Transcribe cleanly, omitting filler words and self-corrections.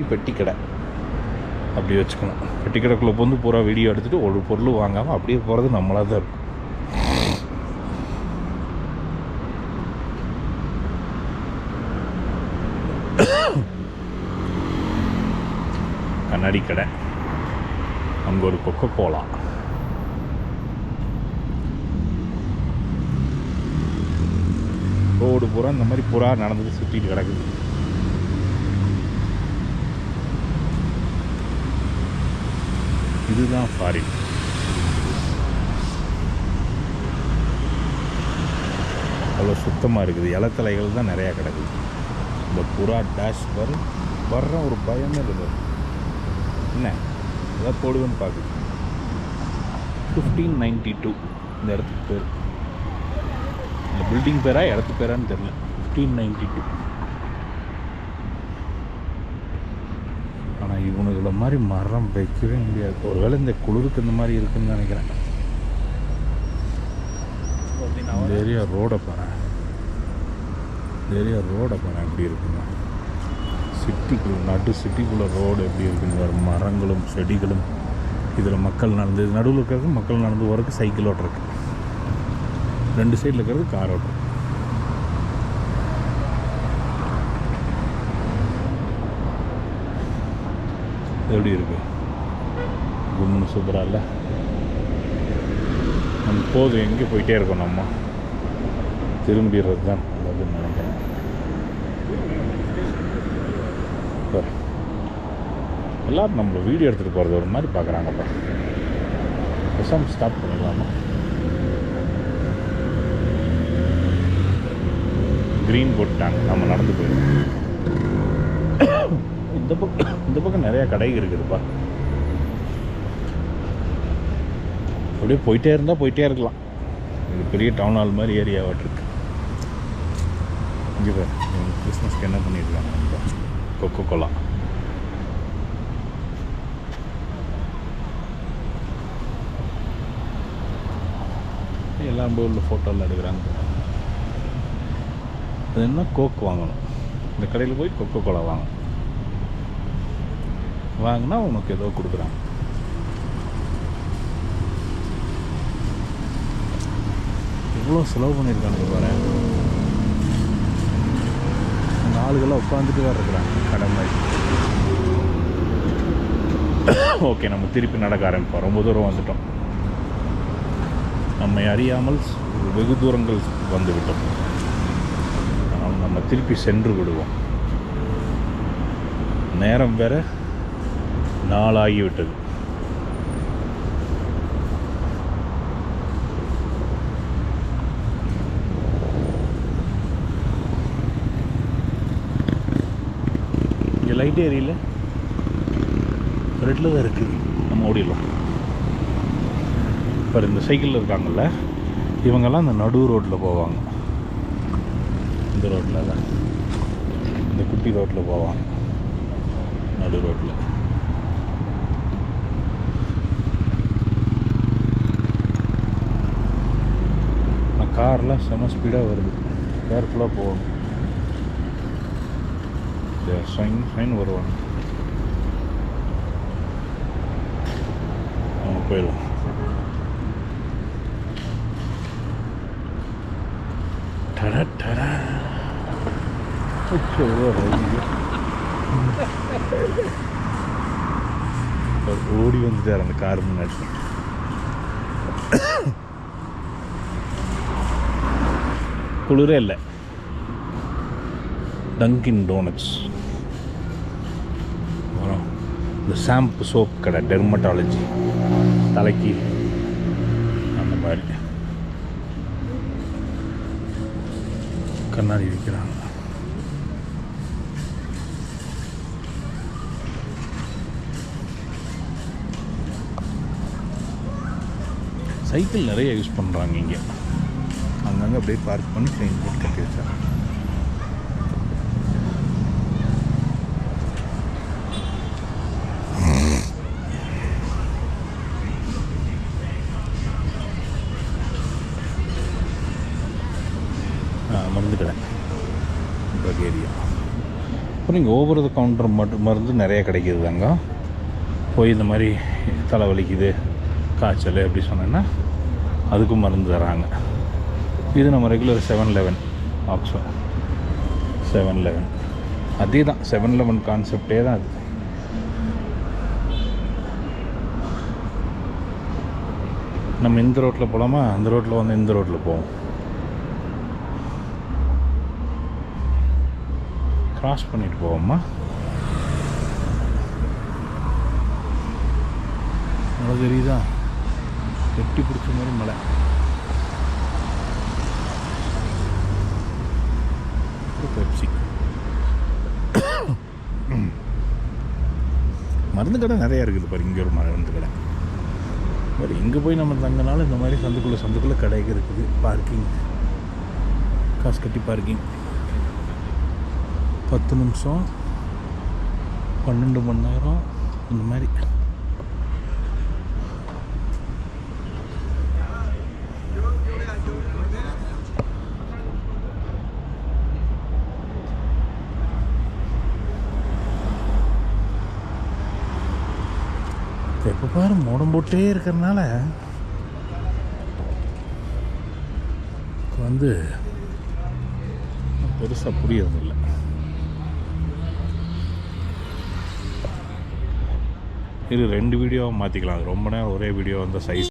பெட்டி கடை அப்படி வச்சுக்கணும். பெட்டி கடைக்குள்ளே வந்து பூரா வீடியோ எடுத்துகிட்டு ஒரு பொருள் வாங்காமல் அப்படியே போகிறது நம்மளாக தான் இருக்கும். கண்ணாடி கடை, அங்கே ஒரு கொக்கோ கோலா, ரோடு பூரா இந்த மாதிரி புறா நடந்துட்டு சுற்றிட்டு கிடக்குது. இதுதான் ஃபாரின். அவ்வளோ சுத்தமாக இருக்குது. இலத்தலைகள் தான் நிறையா கிடக்குது. இந்த புறா டேஷ் வர்ற ஒரு பயமே இருக்குது. என்ன ஏதாவது போடுவேன்னு பார்க்குது. 1592 இந்த இடத்துக்கு பேர். இந்த பில்டிங் பேரா இடத்து பேரான்னு தெரில. 1592. ஆனால் இவனுங்களை மாதிரி மரம் வைக்கவே முடியாது. ஒருவேளை இந்த குளிருக்கு இந்த மாதிரி இருக்குதுன்னு நினைக்கிறேன். இந்த ஏரியா ரோடை பாறேன். இந்த ஏரியா ரோடை பாறேன் எப்படி இருக்குங்க. சிட்டிக்குள்ள சிட்டிக்குள்ளே ரோடு எப்படி இருக்குன்னு வரும். மரங்களும் செடிகளும். இதில் மக்கள் நடந்து, நடுவில் இருக்கிறது மக்கள் நடந்து போகிறதுக்கு சைக்கிள் ஓட்டுறதுக்கு, 2 சைடில் இருக்கிறது கார் ஓட்டுறது. எப்படி இருக்கு கும்னு சூப்பராக இல்லை? நம்ம போதும், எங்கே போயிட்டே இருக்கோம். நம்ம திரும்பிடுறது தான் நல்லதுன்னு நினைக்கிறேன். எல்லோரும் நம்மளை வீடியோ எடுத்துகிட்டு போகிறது ஒரு மாதிரி பார்க்குறாங்கப்பா. பேசாமல் ஸ்டாப் பண்ணிடலாமா? க்ரீன் போட்டாங்க, நம்ம நடந்து போயிடுவோம். இந்த பக்கம் நிறையா கடை இருக்குதுப்பா. அப்படியே போயிட்டே இருந்தால் போயிட்டே இருக்கலாம். இது பெரிய டவுன் ஹால் மாதிரி ஏரியாவாட்டிருக்கு. இங்கே பாரு, கிறிஸ்மஸ்க்கு என்ன பண்ணியிருக்காங்க. Coca Cola. எல்லாம் உள்ள ஃபோட்டோவில் எடுக்கிறாங்க. அது என்ன, கோக் வாங்கணும். இந்த கடையில் போய் கொக்கோ கோலா வாங்கணும். வாங்கினா உனக்கு ஏதோ கொடுக்குறாங்க. இவ்வளோ செலவு பண்ணியிருக்காங்க பாரு. அந்த ஆளுகள்லாம் உட்காந்துட்டு தான் இருக்கிறாங்க கடை மாதிரி. ஓகே, நம்ம திருப்பி நடக்க ஆரம்பிப்போம். ரொம்ப தூரம் வந்துட்டோம். நம்மை அறியாமல் வெகு தூரங்கள் வந்துவிட்டோம். ஆனால் நம்ம திருப்பி சென்று விடுவோம். நேரம் வேற நாளாகிவிட்டது. இங்கே லைட் ஏரியில் ரெட்டில் தான் இருக்குது. நம்ம ஓடிடலாம். இப்போ இந்த சைக்கிளில் இருக்காங்கள்ல, இவங்கெல்லாம் இந்த நடு ரோட்டில் போவாங்க. இந்த ரோட்டில் தான், இந்த குட்டி ரோட்டில் போவாங்க. நடு ரோட்டில் கார்லாம் செம்ம ஸ்பீடாக வருது. கேர்ஃபுல்லாக போகணும். சைன் வருவாங்க. அவங்க போயிடுவோம். ஓடி வந்துட்டார் அந்த கார் முன்னாடி. குளிரே இல்லை. டங்கின் டோனட்ஸ், இந்த ஷாம்பு சோப் கடை, டெர்மட்டாலஜி, தலைக்கு அந்த மாதிரி கண்ணாடி விற்கிறாங்க. சைக்கிள் நிறைய யூஸ் பண்ணுறாங்க இங்கே. அங்கங்கே அப்படியே பார்க் பண்ணி செயின் போட்டு கட்டி வச்சாங்க. மருந்து கடை, பல்கேரியா. அப்புறம் இங்கே ஓவர் த கவுண்டர் மருந்து நிறைய கிடைக்கிது தாங்க. போய் இந்த மாதிரி தலைவலிக்குது, காய்ச்சல் அப்படி சொன்னேன்னா அதுக்கும் மருந்து தராங்க. இது நம்ம ரெகுலர் 7-Eleven ஆக்ஸோ 7-Eleven அதே தான். 7-Eleven கான்செப்டே தான் அது. நம்ம இந்த ரோட்டில் போகலாமா, அந்த ரோட்டில் வந்து இந்த ரோட்டில் போவோம். கிராஸ் பண்ணிட்டு போவோம்மா. மழை தெரியுதா, கெட்டி பிடிச்ச மாதிரி மழை. பெப்சி மருந்து கடை நிறையா இருக்குது பாரு. இங்கே ஒரு மருந்து கடை பாரு. இங்கே போய் நம்ம தங்கினாலும் இந்த மாதிரி சந்துக்குள்ளே கடைக்கு இருக்குது. பார்க்கிங் காசு கட்டி பார்க்கிங் 10 நிமிஷம் 12 மணி நேரம் இந்த மாதிரி. எப்போ பாரு மோடம் போட்டே இருக்கிறதுனால வந்து பெருசாக புரியறதில்லை. இது 2 வீடியோவாக மாற்றிக்கலாம். ரொம்ப நேரம் ஒரே வீடியோ வந்து சைஸ்